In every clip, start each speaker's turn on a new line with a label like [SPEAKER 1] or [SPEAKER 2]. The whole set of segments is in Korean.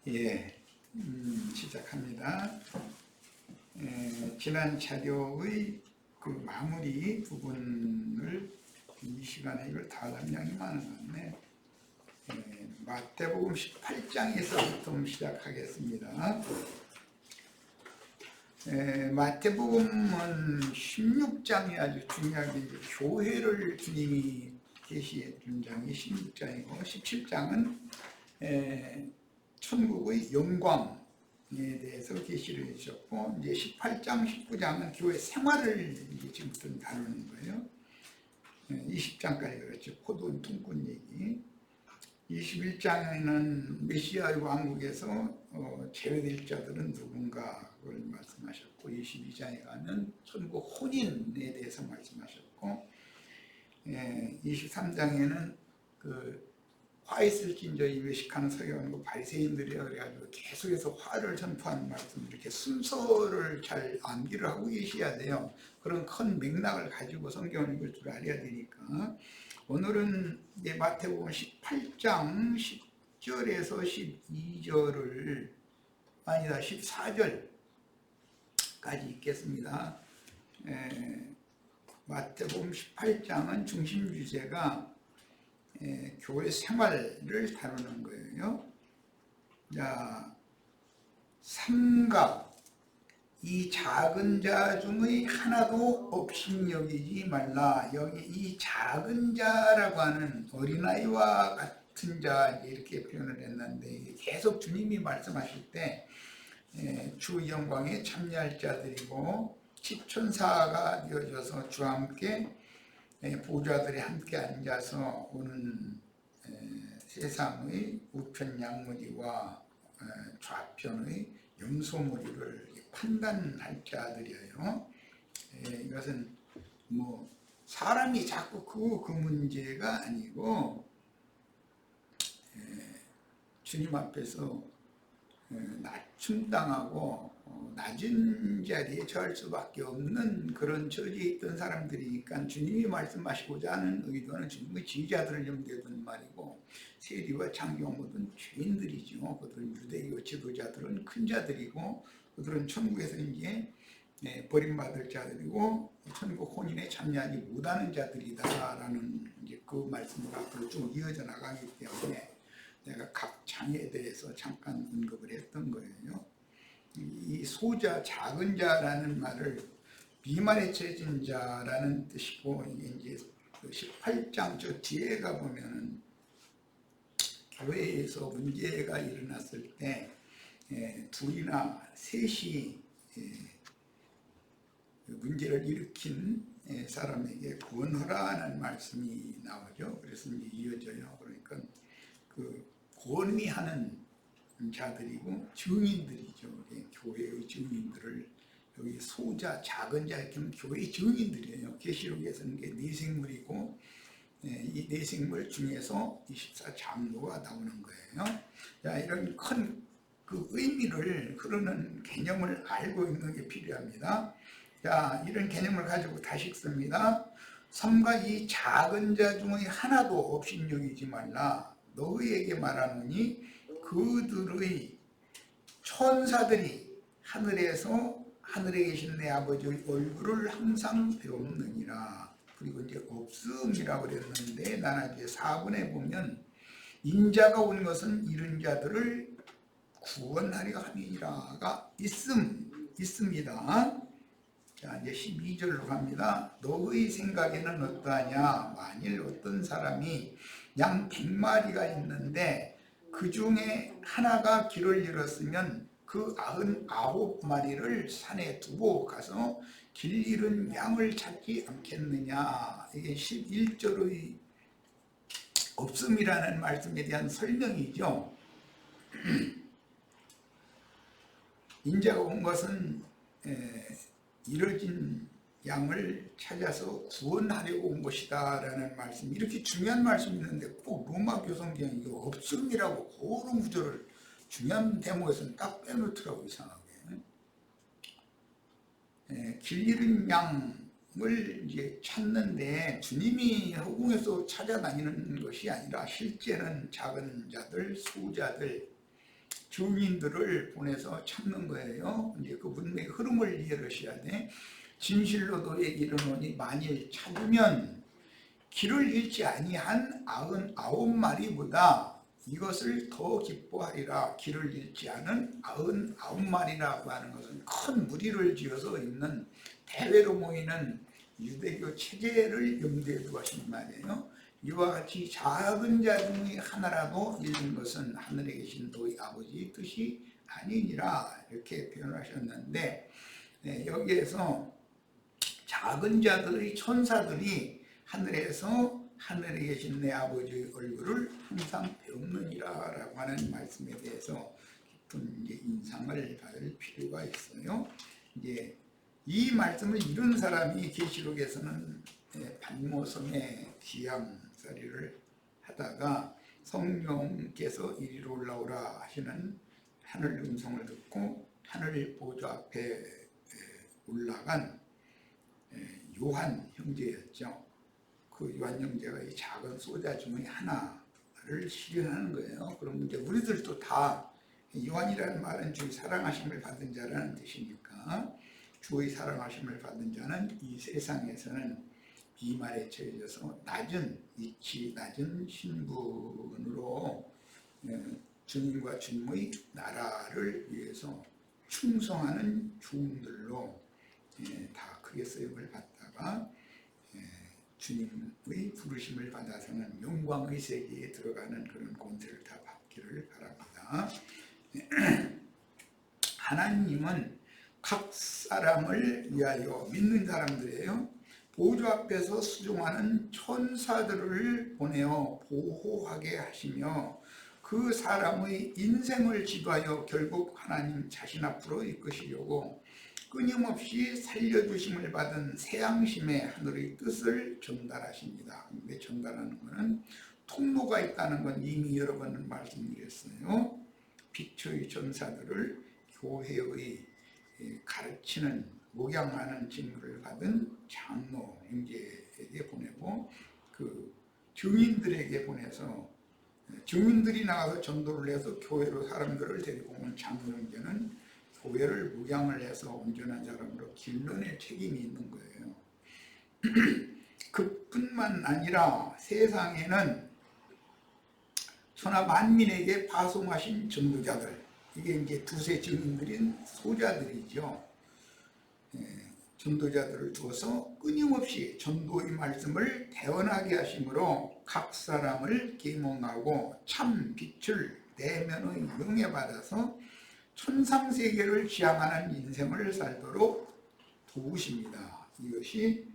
[SPEAKER 1] 예, 시작합니다. 지난 자료의 그 마무리 부분을 이 시간에 이걸 다 하려면 양이 많은 것 같네. 마태복음 18장에서부터 시작하겠습니다. 마태복음은 16장이 아주 중요하게 교회를 주님이 계시해 준 장이 16장이고 17장은 천국의 영광에 대해서 계시를 해주셨고, 이제 18장, 19장은 교회 생활을 이제 지금부터 다루는 거예요. 20장까지 그렇죠. 포도원 통꾼 얘기. 21장에는 메시아의 왕국에서 제외될 자들은 누군가 그걸 말씀하셨고, 22장에 가면 천국 혼인에 대해서 말씀하셨고, 23장에는 그 화 있을진저 이 외식하는 서기관과 바리새인들이라 그래가지고 계속해서 화를 전파하는 말씀, 이렇게 순서를 잘 암기를 하고 계셔야 돼요. 그런 큰 맥락을 가지고 성경을 읽을 줄 알아야 되니까. 오늘은 마태복음 18장 10절에서 12절을 아니다 14절까지 읽겠습니다. 마태복음 18장은 중심 주제가 교회 생활을 다루는 거예요. 자, 삼가 이 작은 자 중의 하나도 업신여기지 말라. 여기 이 작은 자라고 하는 어린아이와 같은 자 이렇게 표현을 했는데, 계속 주님이 말씀하실 때 주 영광에 참여할 자들이고 지천사가 되어져서 주와 함께 보좌들이 함께 앉아서 오는 세상의 우편 양무리와 좌편의 염소무리를 판단할 자들이에요. 이것은 뭐 사람이 자꾸 그 문제가 아니고 주님 앞에서 낮춤당하고 낮은 자리에 처할 수밖에 없는 그런 처지에 있던 사람들이니까, 주님이 말씀하시고자 하는 의도는 주님의 지휘자들을 염두에 말이고, 세리와 장교와 모든 죄인들이죠. 그들은 유대교 지도자들은 큰 자들이고, 그들은 천국에서 이제 버림받을 자들이고 천국 혼인에 참여하지 못하는 자들이다라는 이제 그 말씀이 앞으로 쭉 이어져 나가기 때문에 내가 각 장에 대해서 잠깐 언급을 했던 거예요. 이 소자, 작은 자라는 말을 미만에 처해진 자라는 뜻이고, 이게 이제 18장 저 뒤에 가보면은 교회에서 문제가 일어났을 때 둘이나 셋이 문제를 일으킨 사람에게 구원하라는 말씀이 나오죠. 그래서 이제 이어져요. 그러니까 그 권위하는 자들이고 증인들이죠. 교회의 증인들을 여기 소자, 작은 자 이렇게 하면 교회의 증인들이에요. 계시록에서는 게 네 생물이고, 이 네 생물 중에서 24장로가 나오는 거예요. 자, 이런 큰 그 의미를 흐르는 개념을 알고 있는 게 필요합니다. 자, 이런 개념을 가지고 다시 읽습니다. 삼가 이 작은 자 중의 하나도 업신여기지 말라. 너희에게 말하노니 그들의 천사들이 하늘에서 하늘에 계신 내 아버지의 얼굴을 항상 배웠느니라. 그리고 이제 없음이라고 그랬는데, 나나지의 4분에 보면 인자가 온 것은 이른 자들을 구원하려 함이라가 있습니다. 자, 이제 12절로 갑니다. 너의 생각에는 어떠하냐? 만일 어떤 사람이 양 100마리가 있는데 그 중에 하나가 길을 잃었으면 그 99마리를 산에 두고 가서 길 잃은 양을 찾지 않겠느냐. 이게 11절의 없음이라는 말씀에 대한 설명이죠. 인자가 온 것은 잃어진 양을 찾아서 구원하려고 온 것이다 라는 말씀, 이렇게 중요한 말씀이 있는데 꼭 로마 교성경이 없음이라고 그런 구절을 중요한 대목에서는 딱 빼놓더라고, 이상하게. 길 잃은 양을 이제 찾는데 주님이 허공에서 찾아다니는 것이 아니라 실제는 작은 자들, 소자들, 증인들을 보내서 찾는 거예요. 이제 그 문맥의 흐름을 이해하셔야 돼. 진실로 너에 이르노니 만일 찾으면 길을 잃지 아니한 99마리보다 이것을 더 기뻐하리라. 길을 잃지 않은 99마리라고 하는 것은 큰 무리를 지어서 있는 대회로 모이는 유대교 체제를 염두에 두고 하신 말이에요. 이와 같이 작은 자 중에 하나라도 잃는 것은 하늘에 계신 너희 아버지의 뜻이 아니니라 이렇게 표현하셨는데, 여기에서 작은 자들의 천사들이 하늘에서 하늘에 계신 내 아버지의 얼굴을 항상 배우느니라 라고 하는 말씀에 대해서 깊은 인상을 받을 필요가 있어요. 이제 이 말씀을 이룬 사람이 계시록에서는 반모섬에 귀양살이를 하다가 성령께서 이리로 올라오라 하시는 하늘 음성을 듣고 하늘 보좌 앞에 올라간 요한 형제였죠. 그 요한 형제가 이 작은 소자 중의 하나를 실현하는 거예요. 그럼 이제 우리들도 다 요한이라는 말은 주의 사랑하심을 받은 자라는 뜻이니까, 주의 사랑하심을 받은 자는 이 세상에서는 이 말에 처해져서 낮은 위치, 낮은 신분으로 주님과 주님의 나라를 위해서 충성하는 종들로 다 크게 쓰임을 받다가 주님의 부르심을 받아서는 영광의 세계에 들어가는 그런 권세를 다 받기를 바랍니다. 하나님은 각 사람을 위하여 믿는 사람들이에요. 보좌 앞에서 수종하는 천사들을 보내어 보호하게 하시며 그 사람의 인생을 지도하여 결국 하나님 자신 앞으로 이끄시려고 끊임없이 살려주심을 받은 새양심의 하늘의 뜻을 전달하십니다. 근데 전달하는 것은 통로가 있다는 건 이미 여러 번 말씀드렸어요. 빛의 전사들을 교회의 가르치는, 목양하는 직무를 받은 장로 형제에게 보내고, 그 증인들에게 보내서 증인들이 나가서 전도를 해서 교회로 사람들을 데리고 오는 장로 형제는 교회를 목양을 해서 온전한 사람으로 길러낼 책임이 있는 거예요. 그뿐만 아니라 세상에는 천하 만민에게 파송하신 전도자들, 이게 이제 두세 증인들인 소자들이죠. 전도자들을 두어서 끊임없이 전도의 말씀을 대언하게 하심으로 각 사람을 계몽하고 참 빛을 내면의 영예받아서 천상세계를 지향하는 인생을 살도록 도우십니다. 이것이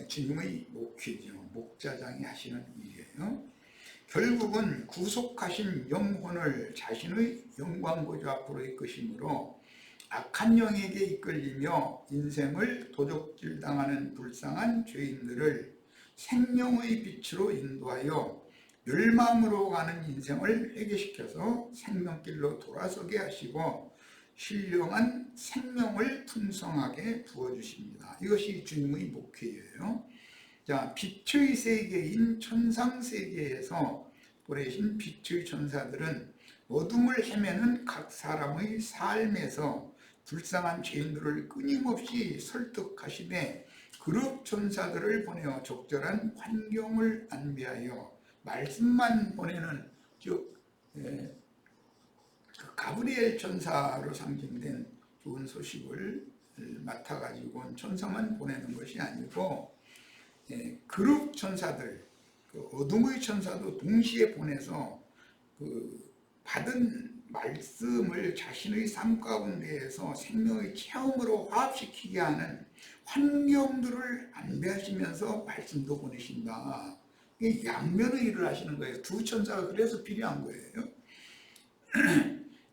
[SPEAKER 1] 주님의 목회죠. 목자장이 하시는 일이에요. 결국은 구속하신 영혼을 자신의 영광보좌 앞으로 이끄심으로 악한 영에게 이끌리며 인생을 도적질당하는 불쌍한 죄인들을 생명의 빛으로 인도하여 멸망으로 가는 인생을 회개시켜서 생명길로 돌아서게 하시고 신령한 생명을 풍성하게 부어주십니다. 이것이 주님의 목회예요. 자, 빛의 세계인 천상세계에서 보내신 빛의 천사들은 어둠을 헤매는 각 사람의 삶에서 불쌍한 죄인들을 끊임없이 설득하시되 그룹 천사들을 보내어 적절한 환경을 안배하여 말씀만 보내는, 즉 가브리엘 천사로 상징된 좋은 소식을 맡아가지고 온 천사만 보내는 것이 아니고 그룹 천사들, 어둠의 천사도 동시에 보내서 받은 말씀을 자신의 삶 가운데에서 생명의 체험으로 화합시키게 하는 환경들을 안배하시면서 말씀도 보내신다. 이게 양면의 일을 하시는 거예요. 두 천사가 그래서 필요한 거예요.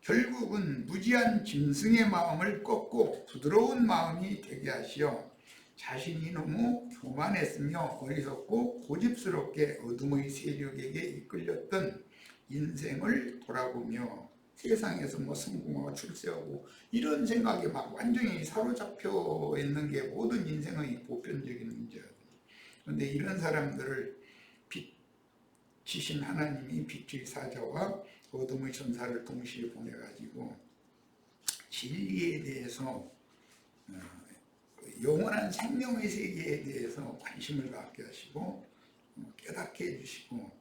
[SPEAKER 1] 결국은 무지한 짐승의 마음을 꺾고 부드러운 마음이 되게 하시어 자신이 너무 교만했으며 어리석고 고집스럽게 어둠의 세력에게 이끌렸던 인생을 돌아보며 세상에서 성공하고 출세하고 이런 생각에 막 완전히 사로잡혀 있는 게 모든 인생의 보편적인 문제거든요. 그런데 이런 사람들을 빛이신 하나님이 빛의 사자와 어둠의 전사를 동시에 보내가지고 진리에 대해서 영원한 생명의 세계에 대해서 관심을 갖게 하시고 깨닫게 해주시고,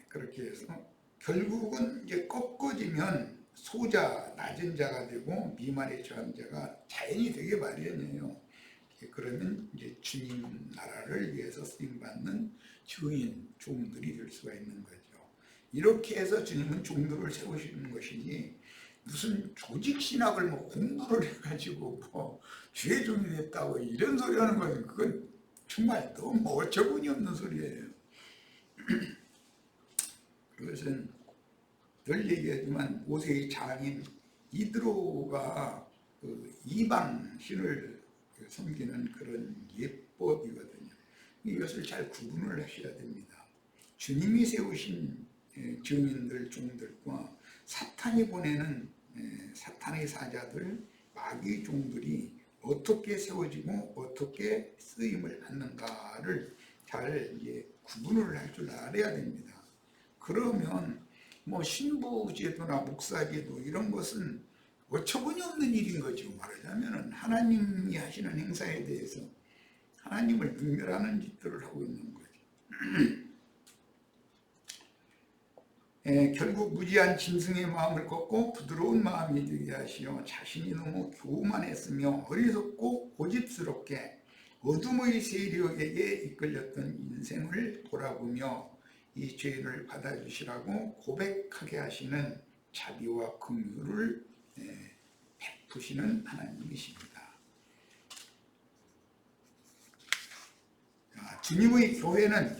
[SPEAKER 1] 그렇게 해서 결국은 이제 꺾어지면 소자, 낮은 자가 되고 미만에 처한 자가 자연이 되게 마련이에요. 그러면 이제 주님 나라를 위해서 쓰임받는 증인, 종들이 될 수가 있는 거죠. 이렇게 해서 주님은 종들을 세우시는 것이니, 무슨 조직 신학을 뭐 공부를 해가지고 뭐 주의 종이 됐다고 이런 소리 하는 것은 그건 정말 너무 어처구니 없는 소리예요. 그것은 늘 얘기하지만 5세의 장인 이드로가 그 이방 신을 섬기는 그런 예법이거든요. 이것을 잘 구분을 하셔야 됩니다. 주님이 세우신 증인들, 종들과 사탄이 보내는 사탄의 사자들, 마귀 종들이 어떻게 세워지고 어떻게 쓰임을 받는가를 잘 구분을 할 줄 알아야 됩니다. 그러면 뭐 신부 제도나 목사 제도 이런 것은 어처구니 없는 일인 거죠. 말하자면 하나님이 하시는 행사에 대해서 하나님을 분별하는 짓들을 하고 있는 거죠. 결국 무지한 짐승의 마음을 꺾고 부드러운 마음이 되게 하시어 자신이 너무 교만했으며 어리석고 고집스럽게 어둠의 세력에게 이끌렸던 인생을 돌아보며 이 죄를 받아주시라고 고백하게 하시는 자비와 긍휼을 베푸시는 하나님이십니다. 주님의 교회는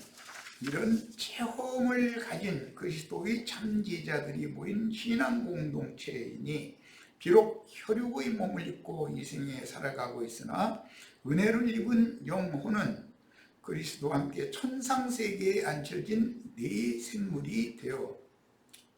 [SPEAKER 1] 이런 체험을 가진 그리스도의 참제자들이 모인 신앙 공동체이니, 비록 혈육의 몸을 입고 이 생에 살아가고 있으나 은혜를 입은 영혼은 그리스도와 함께 천상세계에 앉혀진 네 생물이 되어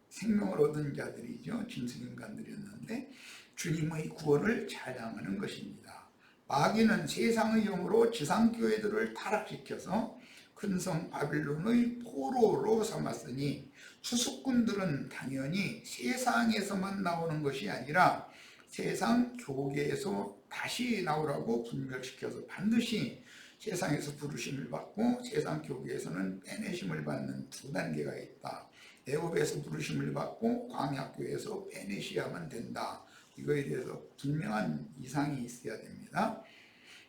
[SPEAKER 1] 생명을 얻은 자들이죠. 짐승인간들이었는데 주님의 구원을 찬양하는 것입니다. 마귀는 세상의 영으로 지상교회들을 타락시켜서 큰 성 바빌론의 포로로 삼았으니, 추수꾼들은 당연히 세상에서만 나오는 것이 아니라 세상 교계에서 다시 나오라고 분별시켜서 반드시 세상에서 부르심을 받고 세상 교계에서는 빼내심을 받는 두 단계가 있다. 애굽에서 부르심을 받고 광야교회에서 빼내셔야만 된다. 이거에 대해서 분명한 이상이 있어야 됩니다.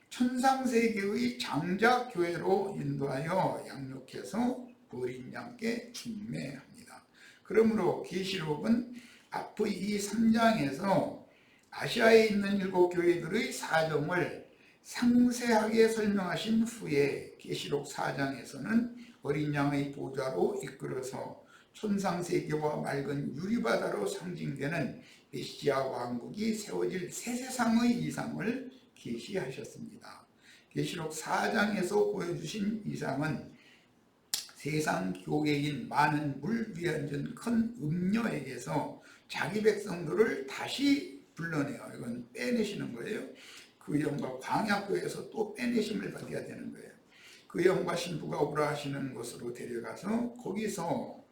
[SPEAKER 1] 천상세계의 장자교회로 인도하여 양육해서 어린 양께 중매합니다. 그러므로 계시록은 앞의 이 3장에서 아시아에 있는 7교회들의 사정을 상세하게 설명하신 후에 계시록 4장에서는 어린 양의 보좌로 이끌어서 천상세계와 맑은 유리바다로 상징되는 메시아 왕국이 세워질 새 세상의 이상을 계시하셨습니다. 계시록 4장에서 보여주신 이상은 세상 교계인 많은 물 위에 앉은 큰 음녀에게서 자기 백성들을 다시 불러내요. 이건 빼내시는 거예요. 그 영과 광야교에서 또 빼내심을 받아야 되는 거예요. 그 영과 신부가 오라 하시는 곳으로 데려가서 거기서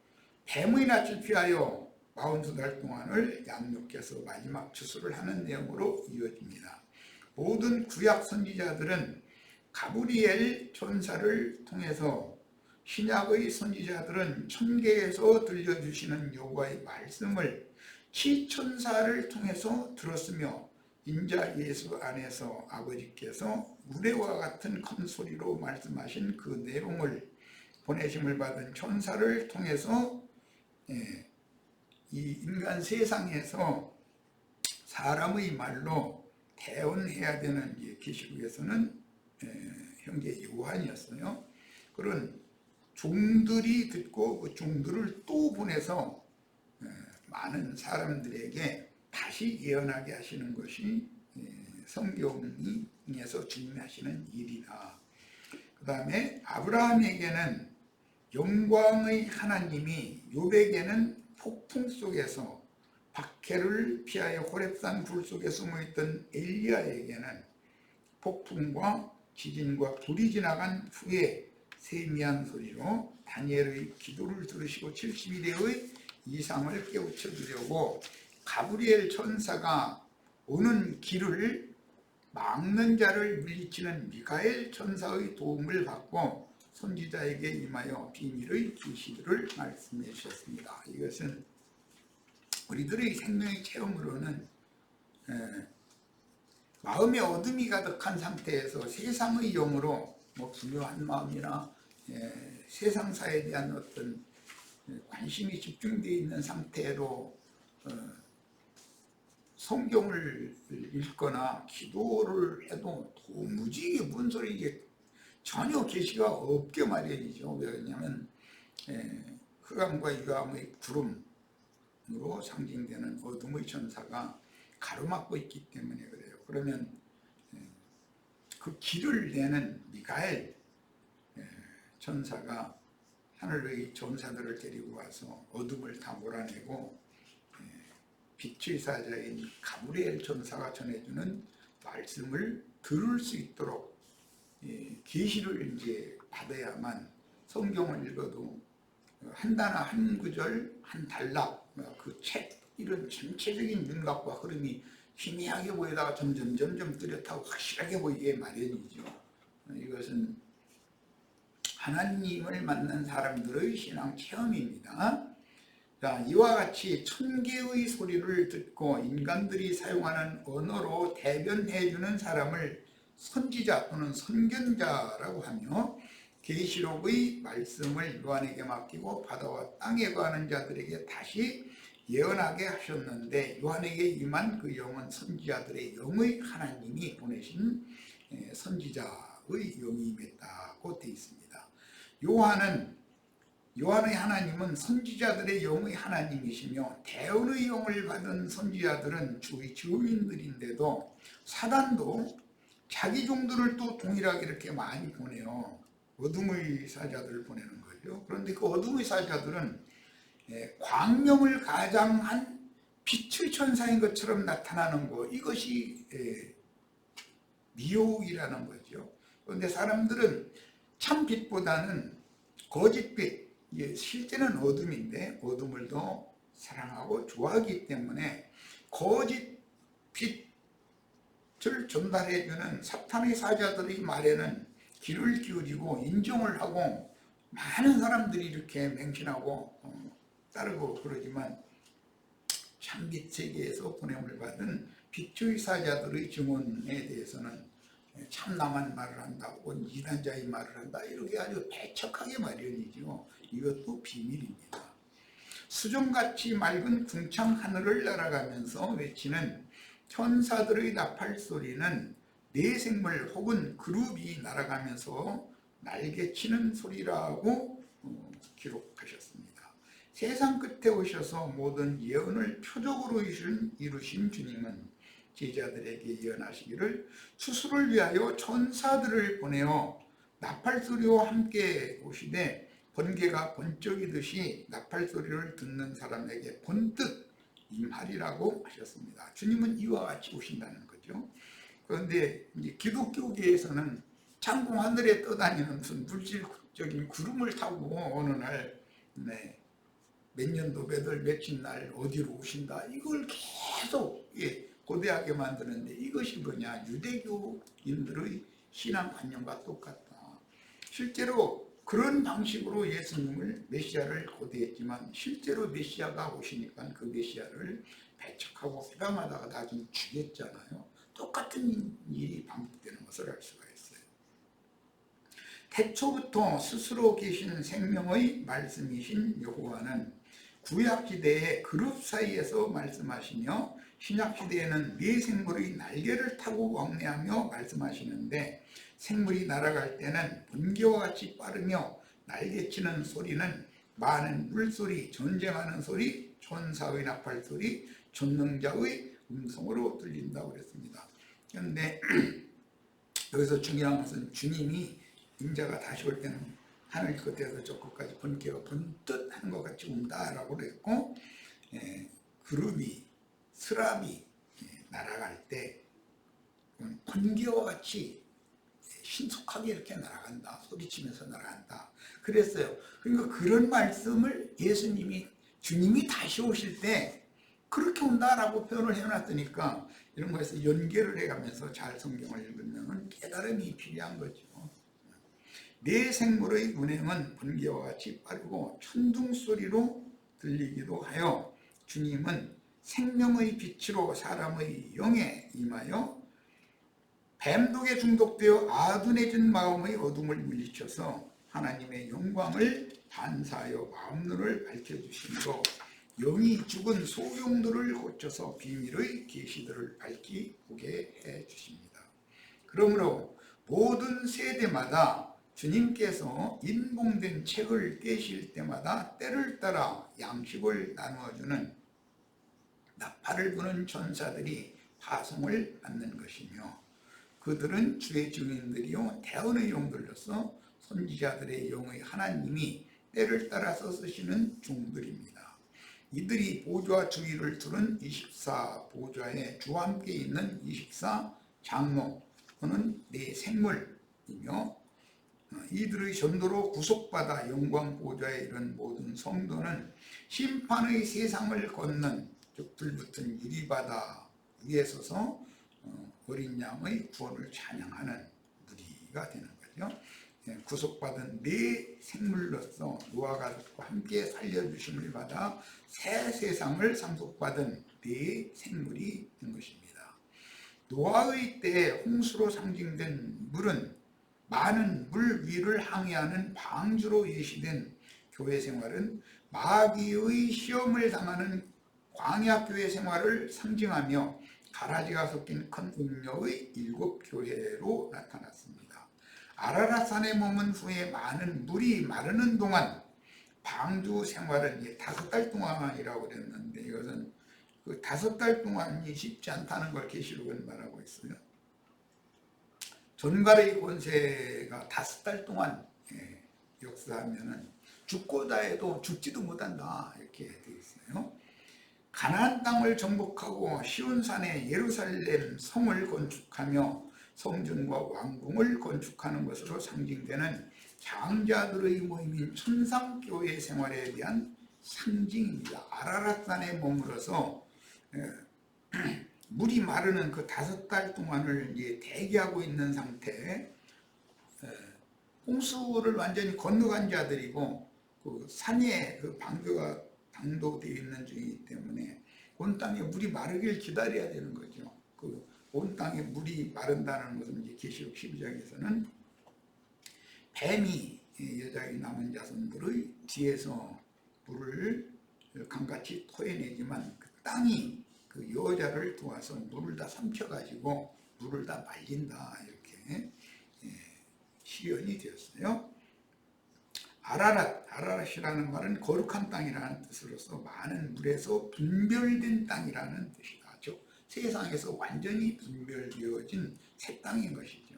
[SPEAKER 1] 뱀의 낯을 피하여 42달 동안을 양육해서 마지막 추수를 하는 내용으로 이어집니다. 모든 구약 선지자들은 가브리엘 천사를 통해서, 신약의 선지자들은 천계에서 들려주시는 여호와의 말씀을 치천사를 통해서 들었으며, 인자 예수 안에서 아버지께서 우레와 같은 큰 소리로 말씀하신 그 내용을 보내심을 받은 천사를 통해서 이 인간 세상에서 사람의 말로 대언해야 되는 계시록에서는 형제 요한이었어요. 그런 종들이 듣고 그 종들을 또 보내서 많은 사람들에게 다시 예언하게 하시는 것이 성경에서 주님이 하시는 일이다. 그 다음에 아브라함에게는 영광의 하나님이, 욥에게는 폭풍 속에서, 박해를 피하여 호렙산 불 속에 숨어있던 엘리야에게는 폭풍과 지진과 불이 지나간 후에 세미한 소리로 다니엘의 기도를 들으시고 70일의 이상을 깨우쳐 주려고 가브리엘 천사가 오는 길을 막는 자를 물리치는 미가엘 천사의 도움을 받고 선지자에게 임하여 비밀의 계시들을 말씀해 주셨습니다. 이것은 우리들의 생명의 체험으로는 마음의 어둠이 가득한 상태에서 세상의 영으로 불효한 마음이나 세상사에 대한 어떤 관심이 집중되어 있는 상태로 성경을 읽거나 기도를 해도 도무지 이게 뭔 소리, 이게 전혀 계시가 없게 마련이죠. 왜냐하면 흑암과 이감의 구름으로 상징되는 어둠의 천사가 가로막고 있기 때문에 그래요. 그러면 그 길을 내는 미가엘 천사가 하늘의 전사들을 데리고 와서 어둠을 다 몰아내고 빛의 사자인 가브리엘 천사가 전해주는 말씀을 들을 수 있도록 계시를 이제 받아야만 성경을 읽어도 한 단어 한 구절 한 단락 그 책 이런 전체적인 윤곽과 흐름이 희미하게 보이다가 점점 뚜렷하고 확실하게 보이게 마련이죠. 이것은 하나님을 만난 사람들의 신앙 체험입니다. 자, 이와 같이 천개의 소리를 듣고 인간들이 사용하는 언어로 대변해주는 사람을 선지자 또는 선견자라고 하며 계시록의 말씀을 요한에게 맡기고 바다와 땅에 거하는 자들에게 다시 예언하게 하셨는데 요한에게 임한 그 영은 선지자들의 영의 하나님이 보내신 선지자의 영이 임했다고 되어 있습니다. 요한의 하나님은 선지자들의 영의 하나님이시며 대언의 영을 받은 선지자들은 주의 증인들인데도 사단도 자기 종들을 또 동일하게 이렇게 많이 보내요. 어둠의 사자들을 보내는 거죠. 그런데 그 어둠의 사자들은 광명을 가장한 빛의 천사인 것처럼 나타나는 것, 이것이 미혹이라는 거죠. 그런데 사람들은 참 빛보다는 거짓 빛, 실제는 어둠인데 어둠을 더 사랑하고 좋아하기 때문에 거짓 빛을 전달해주는 사탄의 사자들의 말에는 귀를 기울이고 인정을 하고 많은 사람들이 이렇게 맹신하고 따르고 그러지만 참빛 세계에서 보냄을 받은 빛의 사자들의 증언에 대해서는 참나만 말을 한다 혹은 이단자의 말을 한다 이렇게 아주 배척하게 마련이죠. 이것도 비밀입니다. 수정같이 맑은 궁창 하늘을 날아가면서 외치는 천사들의 나팔소리는 내생물 혹은 그룹이 날아가면서 날개치는 소리라고 기록하셨습니다. 세상 끝에 오셔서 모든 예언을 표적으로 이루신 주님은 제자들에게 예언하시기를 추수를 위하여 천사들을 보내어 나팔소리와 함께 오시되 번개가 번쩍이듯이 나팔소리를 듣는 사람에게 번뜩 임하리라고 하셨습니다. 주님은 이와 같이 오신다는 거죠. 그런데 이제 기독교계에서는 창공 하늘에 떠다니는 무슨 물질적인 구름을 타고 어느 날 몇 년도 몇 월 며칠 날 어디로 오신다 이걸 계속 고대하게 만드는데 이것이 뭐냐, 유대교인들의 신앙관념과 똑같다. 실제로 그런 방식으로 예수님을 메시아를 고대했지만 실제로 메시아가 오시니까 그 메시아를 배척하고 회방하다가 나중에 죽였잖아요. 똑같은 일이 반복되는 것을 알 수가 있어요. 태초부터 스스로 계신 생명의 말씀이신 여호와는 구약시대의 그룹 사이에서 말씀하시며 신약시대에는 네 생물의 날개를 타고 왕래하며 말씀하시는데 생물이 날아갈 때는 번개와 같이 빠르며 날개치는 소리는 많은 물소리, 전쟁하는 소리, 천사의 나팔소리, 전능자의 음성으로 들린다고 그랬습니다. 그런데 여기서 중요한 것은 주님이 인자가 다시 올 때는 하늘 끝에서 저 끝까지 번개가 번뜩 하는 것 같이 온다라고 그랬고 그룹이 스랍이 날아갈 때 번개와 같이 신속하게 이렇게 날아간다, 소리치면서 날아간다 그랬어요. 그러니까 그런 말씀을 예수님이 주님이 다시 오실 때 그렇게 온다라고 표현을 해놨으니까 이런 거에서 연계를 해가면서 잘 성경을 읽으면 깨달음이 필요한 거죠. 내 생물의 운행은 번개와 같이 빠르고 천둥 소리로 들리기도 하여 주님은 생명의 빛으로 사람의 영에 임하여 뱀독에 중독되어 아둔해진 마음의 어둠을 물리쳐서 하나님의 영광을 반사하여 마음눈을 밝혀주심으로 영이 죽은 소경들을 고쳐서 비밀의 계시들을 밝히 보게 해주십니다. 그러므로 모든 세대마다 주님께서 인봉된 책을 떼실 때마다 때를 따라 양식을 나누어주는 나팔을 부는 전사들이 파송을 받는 것이며 그들은 주의 증인들이요 대언의 영들로서 선지자들의 영의 하나님이 때를 따라서 쓰시는 종들입니다. 이들이 보좌 주위를 두른 24 보좌에 주와 함께 있는 24 장로 또는 네 생물이며 이들의 전도로 구속받아 영광 보좌에 이른 모든 성도는 심판의 세상을 걷는 즉 불붙은 유리바다 위에 서서 어린 양의 구원을 찬양하는 무리가 되는 거죠. 구속받은 네 생물로서 노아 가족과 함께 살려주심을 받아 새 세상을 상속받은 네 생물이 된 것입니다. 노아의 때에 홍수로 상징된 물은 많은 물 위를 항해하는 방주로 예시된 교회 생활은 마귀의 시험을 당하는 광야 교회 생활을 상징하며 가라지가 섞인 큰 음료의 7 교회로 나타났습니다. 아라랏산에 머문 후에 많은 물이 마르는 동안 방주 생활은 5달 동안이라고 그랬는데 이것은 그 5달 동안이 쉽지 않다는 걸 계시록은 말하고 있어요. 전갈의 권세가 5달 동안 역사하면은 죽고자 해도 죽지도 못한다 이렇게 되어 있어요. 가나안 땅을 정복하고 시온산에 예루살렘 성을 건축하며 성전과 왕궁을 건축하는 것으로 상징되는 장자들의 모임인 천상교회 생활에 대한 상징입니다. 아라랏산에 머물어서 물이 마르는 그 5달 동안을 대기하고 있는 상태, 홍수를 완전히 건너간 자들이고 그 산에 그 방주가 당도되어 있는 중이기 때문에 온 땅에 물이 마르길 기다려야 되는 거죠. 그 온 땅에 물이 마른다는 것은 이제 계시록 12장에서는 뱀이 여자의 남은 자손들의 뒤에서 물을 강같이 토해내지만 그 땅이 그 여자를 도와서 물을 다 삼켜가지고 물을 다 말린다 이렇게 시연이 되었어요. 아라랏이라는 말은 거룩한 땅이라는 뜻으로서 많은 물에서 분별된 땅이라는 뜻이다. 즉 세상에서 완전히 분별되어진 새 땅인 것이죠.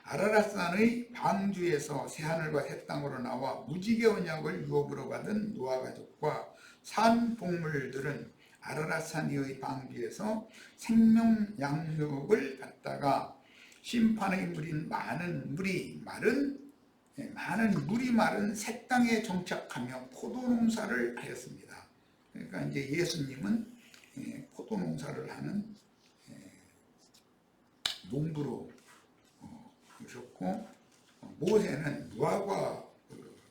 [SPEAKER 1] 아라랏산의 방주에서 새하늘과 새 땅으로 나와 무지개 언약을 유업으로 받은 노아 가족과 산 동물들은 아라랏산 위의 방주에서 생명 양육을 받다가 심판의 물인 많은 물이 마른 새 땅에 정착하며 포도농사를 하였습니다. 그러니까 이제 예수님은 포도농사를 하는 농부로 오셨고 모세는 무화과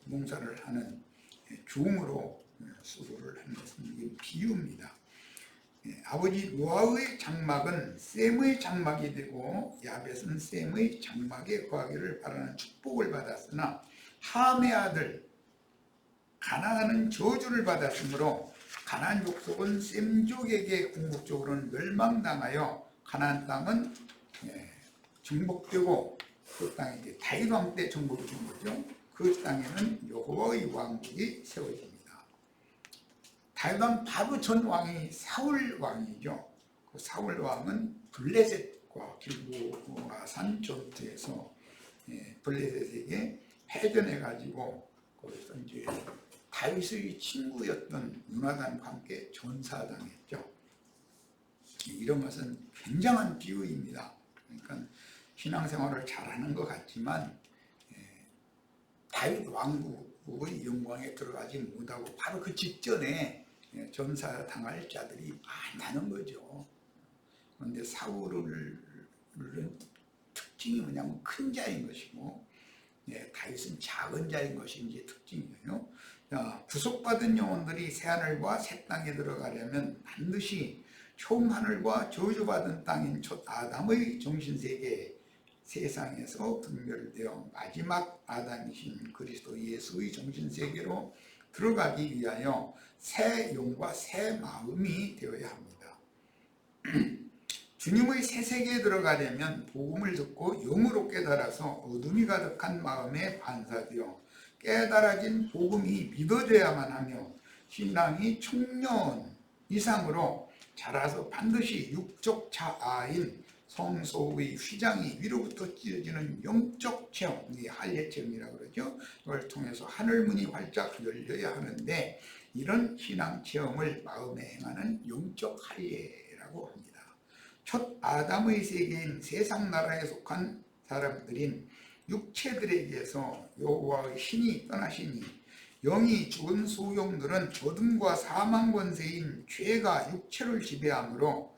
[SPEAKER 1] 농사를 하는 종으로 수고를 하는 것은 비유입니다. 아버지 노아의 장막은 셈의 장막이 되고 야벳은 셈의 장막에 거하기를 바라는 축복을 받았으나 함의 아들 가나안은 저주를 받았으므로 가나안 족속은 셈족에게 궁극적으로는 멸망당하여 가나안 땅은 정복되고 그 땅이 이제 다윗 왕 때 정복이 된 거죠. 그 땅에는 여호와의 왕국이 세워집니다. 다윗 왕 바로 전 왕이 사울 왕이죠. 그 사울 왕은 블레셋과 길보아산 전투에서 블레셋에게 패전해 가지고 거기서 이제 다윗의 친구였던 요나단과 함께 전사당했죠. 이런 것은 굉장한 비유입니다. 그러니까 신앙생활을 잘하는 것 같지만 다윗 왕국 그의 영광에 들어가지 못하고 바로 그 직전에 전사당할 자들이 많다는 거죠. 그런데 사울은 특징이 뭐냐면 큰 자인 것이고 다윗은 작은 자인 것이 이제 특징이에요. 구속받은 영혼들이 새하늘과 새 땅에 들어가려면 반드시 처음 하늘과 저주받은 땅인 첫 아담의 정신세계 세상에서 분별되어 마지막 아담이신 그리스도 예수의 정신세계로 들어가기 위하여 새 영과 새 마음이 되어야 합니다. 주님의 새 세계에 들어가려면 복음을 듣고 영으로 깨달아서 어둠이 가득한 마음에 반사되어 깨달아진 복음이 믿어져야만 하며 신앙이 청년 이상으로 자라서 반드시 육적 자아인 성소의 휘장이 위로부터 찢어지는 영적 체험, 이게 할례 체험이라고 그러죠. 이걸 통해서 하늘문이 활짝 열려야 하는데 이런 신앙 체험을 마음에 행하는 영적 할례라고 합니다. 첫 아담의 세계인 세상 나라에 속한 사람들인 육체들에게서 여호와의 신이 떠나시니 영이 죽은 소용들은 어둠과 사망 권세인 죄가 육체를 지배하므로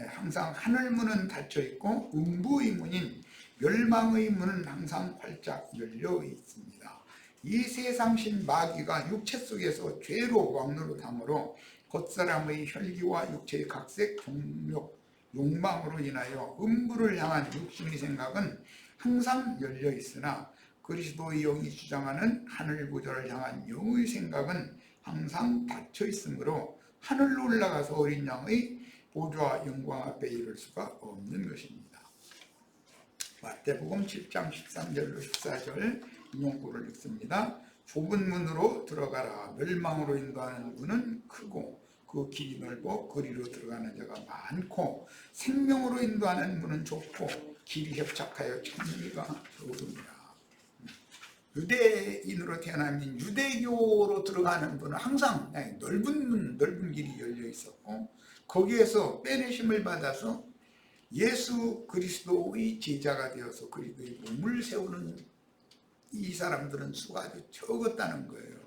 [SPEAKER 1] 항상 하늘문은 닫혀있고 음부의 문인 멸망의 문은 항상 활짝 열려 있습니다. 이 세상신 마귀가 육체 속에서 죄로 왕노릇하므로 겉사람의 혈기와 육체의 각색 정욕 욕망으로 인하여 음부를 향한 육신의 생각은 항상 열려 있으나 그리스도의 영이 주장하는 하늘 구절을 향한 영의 생각은 항상 닫혀 있으므로 하늘로 올라가서 어린 양의 보좌와 영광 앞에 이를 수가 없는 것입니다. 마태복음 7장 13절로 14절 인용구를 읽습니다. 좁은 문으로 들어가라. 멸망으로 인도하는 문은 크고 그 길이 넓어 거리로 들어가는 자가 많고 생명으로 인도하는 문은 좁고 길이 협착하여 찾기가 적습니다. 유대인으로 태어나면 유대교로 들어가는 분은 항상 넓은 문, 넓은 길이 열려 있었고 거기에서 빼내심을 받아서 예수 그리스도의 제자가 되어서 그리스도의 몸을 세우는 이 사람들은 수가 아주 적었다는 거예요.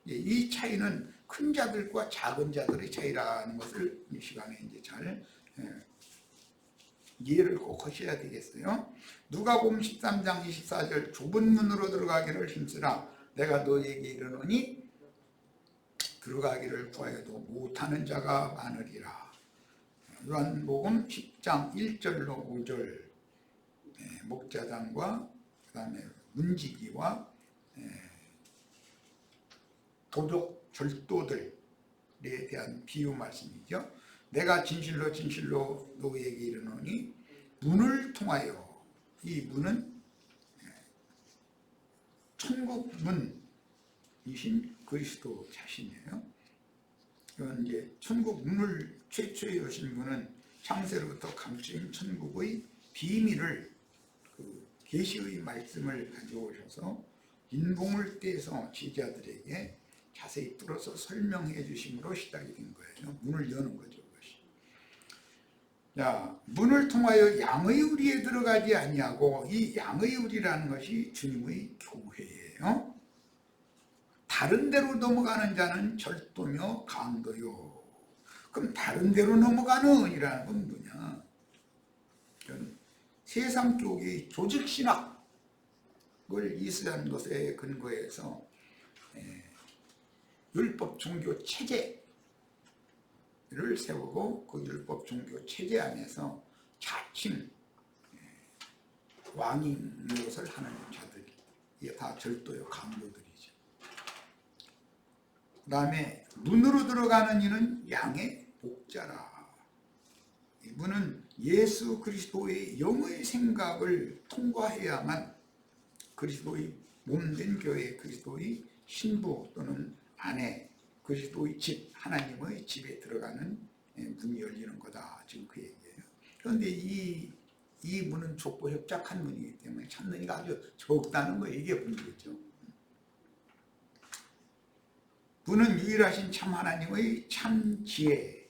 [SPEAKER 1] 이 차이는 큰 자들과 작은 자들의 차이라는 것을 이 시간에 이제 잘 이해를 꼭 하셔야 되겠어요. 누가복음 13장 24절 좁은 문으로 들어가기를 힘쓰라. 내가 너에게 이르노니 들어가기를 구하여도 못하는 자가 많으리라. 요한복음 10장 1절로 5절 목자장과 그 다음에 문지기와 도적 절도들에 대한 비유 말씀이죠. 내가 진실로 진실로 너에게 이르노니 문을 통하여, 이 문은 천국 문이신 그리스도 자신이에요. 이건 이제 천국 문을 최초에 여신 분은 창세로부터 감추인 천국의 비밀을 그 계시의 말씀을 가져오셔서 인봉을 떼서 제자들에게 자세히 뚫어서 설명해 주심으로 시작이 된 거예요. 문을 여는 거죠. 그것이. 자, 문을 통하여 양의 우리에 들어가지 아니하고, 이 양의 우리라는 것이 주님의 교회예요. 다른 데로 넘어가는 자는 절도며 강도요. 그럼 다른 데로 넘어가는 이라는 건 뭐냐? 세상 쪽의 조직신학을 이스라엘 것에 근거해서 율법 종교 체제를 세우고 그 율법 종교 체제 안에서 자칭 왕인 것을 하는 자들이, 이게 다 절도요 강도들이죠. 그 다음에 문으로 들어가는 이는 양의 목자라. 이분은 예수 그리스도의 영의 생각을 통과해야만 그리스도의 몸된 교회, 그리스도의 신부 또는 아내, 그리스도의 집, 하나님의 집에 들어가는 문이 열리는 거다. 지금 그 얘기예요. 그런데 이 문은 좁고 협착한 문이기 때문에 찾는 이가 아주 적다는 거, 이게 문제죠. 문은 유일하신 참 하나님의 참 지혜.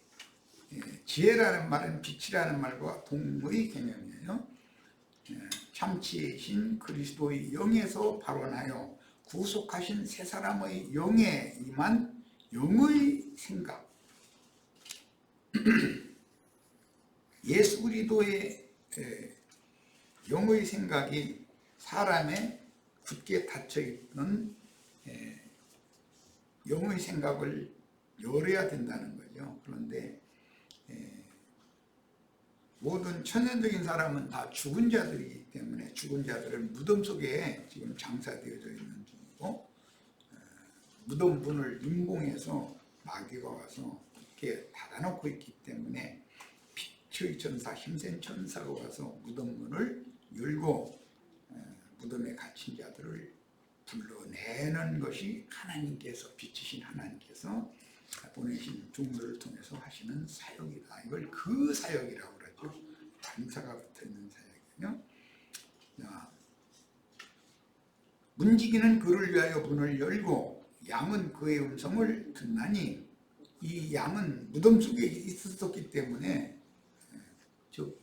[SPEAKER 1] 지혜라는 말은 빛이라는 말과 동의 개념이에요. 참 지혜이신 그리스도의 영에서 발원하여 구속하신 세 사람의 영에 임한 영의 생각, 예수 그리스도의 영의 생각이 사람의 굳게 닫혀있던 영의 생각을 열어야 된다는 거죠. 그런데 모든 천연적인 사람은 다 죽은 자들이기 때문에 죽은 자들은 무덤 속에 지금 장사되어져 있는 중이고, 무덤 문을 임공해서 마귀가 와서 이렇게 닫아놓고 있기 때문에 빛의 천사, 힘센 천사가 와서 무덤 문을 열고 무덤에 갇힌 자들을 불러내는 것이 하나님께서, 빛이신 하나님께서 보내신 종들을 통해서 하시는 사역이다. 이걸 그 사역이라고 그러죠. 단사가 붙어있는 사역이요. 문지기는 그를 위하여 문을 열고 양은 그의 음성을 듣나니, 이 양은 무덤 속에 있었기 때문에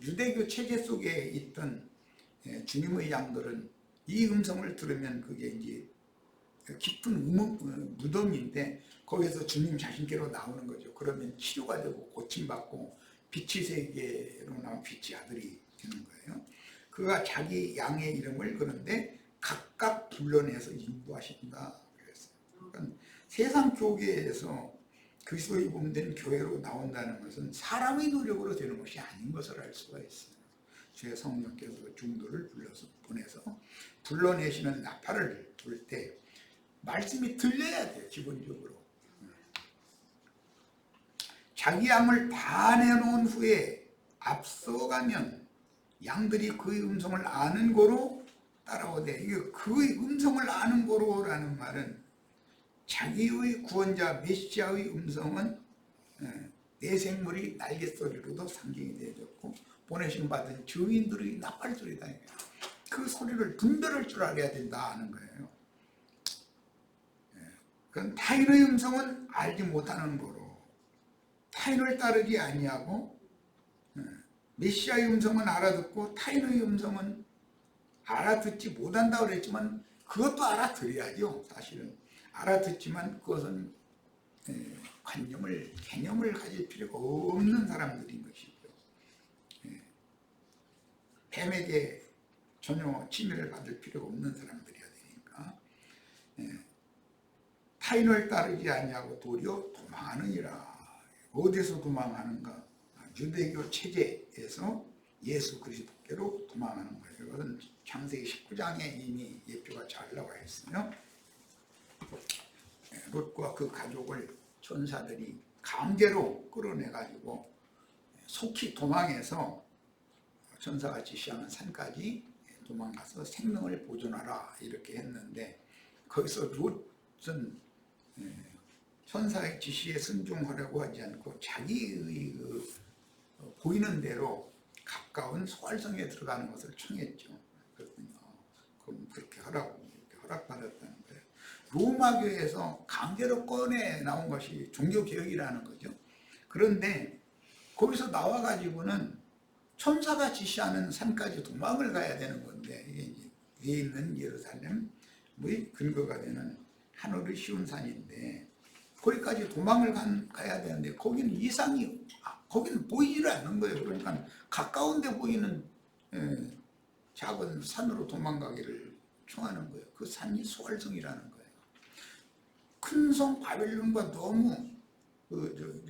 [SPEAKER 1] 유대교 체제 속에 있던 주님의 양들은 이 음성을 들으면 그게 이제 깊은 무덤인데 거기서 주님 자신께로 나오는 거죠. 그러면 치료가 되고 고침받고 빛의 세계로 나온 빛의 아들이 되는 거예요. 그가 자기 양의 이름을 그런데 각각 불러내서 인도하신다 그랬어요. 그러니까 세상 교계에서 그리스도의 몸된 교회로 나온다는 것은 사람의 노력으로 되는 것이 아닌 것을 알 수가 있어요. 주의 성령께서 중도를 보내서 불러내시는 나팔을 불 때 말씀이 들려야 돼요. 기본적으로 자기 양을 다 내놓은 후에 앞서가면 양들이 그의 음성을 아는 거로 따라오되, 그의 음성을 아는 거로라는 말은 자기의 구원자 메시아의 음성은 내 생물이 날갯소리로도 상징이 되어졌고 보내심 받은 증인들의 나팔소리다. 그 소리를 분별할 줄 알아야 된다 하는 거예요. 그건 타인의 음성은 알지 못하는 거로, 타인을 따르지 아니하고 메시아의 음성은 알아듣고 타인의 음성은 알아듣지 못한다고 그랬지만 그것도 알아들어야죠. 사실은 알아듣지만 그것은 개념을 가질 필요가 없는 사람들인 것이죠. 뱀에게 전혀 침해를 받을 필요가 없는 사람들이어야 되니까. 타인을 따르지 아니하고 도리어 도망하느니라. 어디서 도망하는가? 유대교 체제에서 예수 그리스도께로 도망하는 거예요. 이것은 창세기 19장에 이미 예표가 잘 나와 있어요. 롯과 그 가족을 천사들이 강제로 끌어내가지고 속히 도망해서 천사가 지시하는 산까지 도망가서 생명을 보존하라 이렇게 했는데, 거기서 롯은 천사의 지시에 순종하려고 하지 않고 자기의 보이는 대로 가까운 소알성에 들어가는 것을 청했죠. 그랬더니 그럼 그렇게 하라고 이렇게 허락받았다는 거예요. 로마교에서 강제로 꺼내 나온 것이 종교개혁이라는 거죠. 그런데 거기서 나와가지고는 천사가 지시하는 산까지 도망을 가야 되는 건데, 이게 이제 위에 있는 예루살렘의 근거가 되는 하늘의 쉬운 산인데 거기까지 도망을 가야 되는데 거기는 거기는 보이지를 않는 거예요. 그러니까 가까운데 보이는 작은 산으로 도망가기를 청하는 거예요. 그 산이 소알성이라는 거예요. 큰 성 바벨론과 너무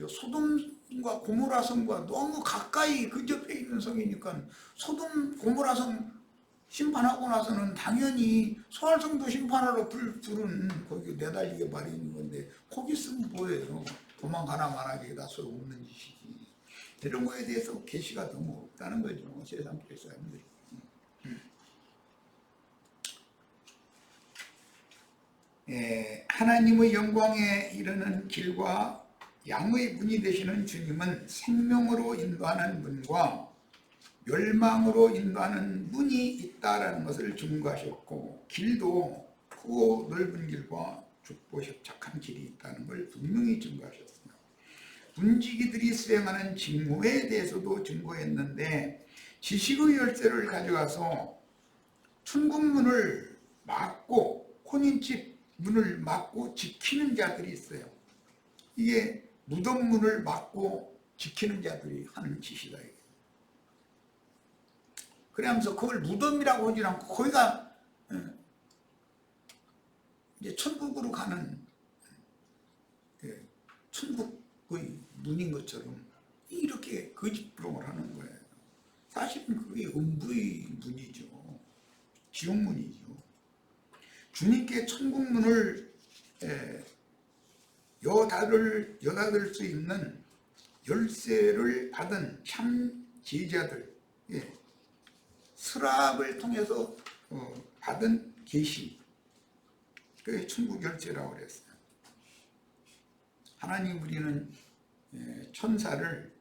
[SPEAKER 1] 소돔과 고모라 성과 너무 가까이 근접해 있는 성이니까 소돔 고모라 성 심판하고 나서는 당연히 소알성도 심판하러 불은 거기 내달리게 마련인 건데 거기 있으면 뭐예요? 도망가나 마나게 다 소용없는 짓이지. 이런 거에 대해서 계시가 너무 없다는 거죠. 세상 사람들이. 하나님의 영광에 이르는 길과 양의 문이 되시는 주님은 생명으로 인도하는 문과 멸망으로 인도하는 문이 있다라는 것을 증거하셨고, 길도 크고 넓은 길과 좁고 협착한 길이 있다는 걸 분명히 증거하셨어요. 문지기들이 수행하는 직무에 대해서도 증거했는데, 지식의 열쇠를 가져가서 천국문을 막고 혼인집 문을 막고 지키는 자들이 있어요. 이게 무덤 문을 막고 지키는 자들이 하는 짓이다. 그러면서 그걸 무덤이라고 하지 않고 거기가 이제 천국으로 가는 천국의 문인 것처럼 이렇게 거짓부렁을 하는 거예요. 사실은 그게 음부의 문이죠. 지옥문이죠. 주님께 천국문을 여닫을 수 있는 열쇠를 받은 참 제자들, 스랍을 통해서 받은 계시, 그게 천국 열쇠라고 그랬어요. 하나님 우리는 천사를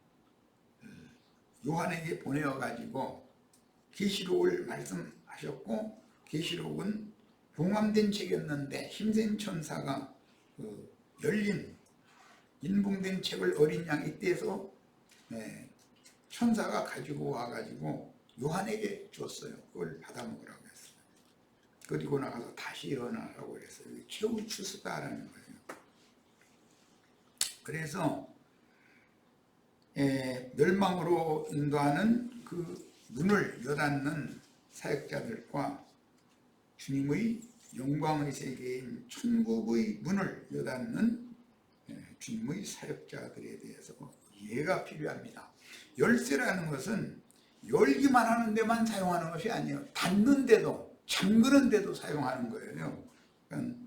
[SPEAKER 1] 요한에게 보내어 가지고 계시록을 말씀하셨고, 계시록은 봉함된 책이었는데 힘센 천사가 열린 인봉된 책을 어린 양 이때에서 천사가 가지고 와가지고 요한에게 줬어요. 그걸 받아 먹으라고 했어요. 그리고 나가서 다시 일어나라고 그랬어요. 최후 추수다라는 거예요. 그래서 멸망으로 인도하는 그 문을 여닫는 사역자들과 주님의 영광의 세계인 천국의 문을 여닫는 주님의 사역자들에 대해서 이해가 필요합니다. 열쇠라는 것은 열기만 하는 데만 사용하는 것이 아니에요. 닫는 데도, 잠그는 데도 사용하는 거예요. 그러니까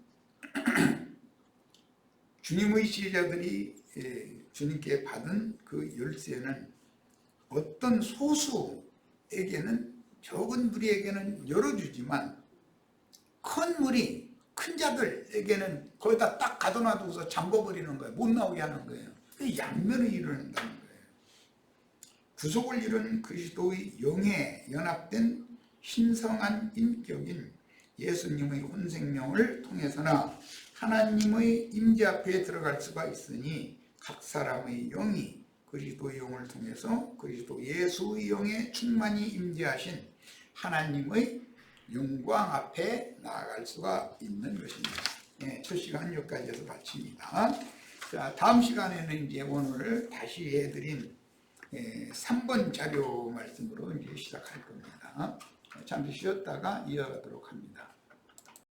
[SPEAKER 1] 주님의 제자들이 주님께 받은 그 열쇠는 어떤 소수에게는, 적은 무리에게는 열어주지만 큰 무리, 큰 자들에게는 거기다 딱 가둬놔두고서 잠궈버리는 거예요. 못 나오게 하는 거예요. 양면의 일을 한다는 거예요. 구속을 이룬 그리스도의 영에 연합된 신성한 인격인 예수님의 혼생명을 통해서나 하나님의 임재 앞에 들어갈 수가 있으니, 각 사람의 영이 그리스도의 영을 통해서 그리스도 예수의 영에 충만히 임재하신 하나님의 영광 앞에 나아갈 수가 있는 것입니다. 첫 시간 여기까지 해서 마칩니다. 자, 다음 시간에는 이제 오늘 다시 해드린 3번 자료 말씀으로 이제 시작할 겁니다. 잠시 쉬었다가 이어가도록 합니다.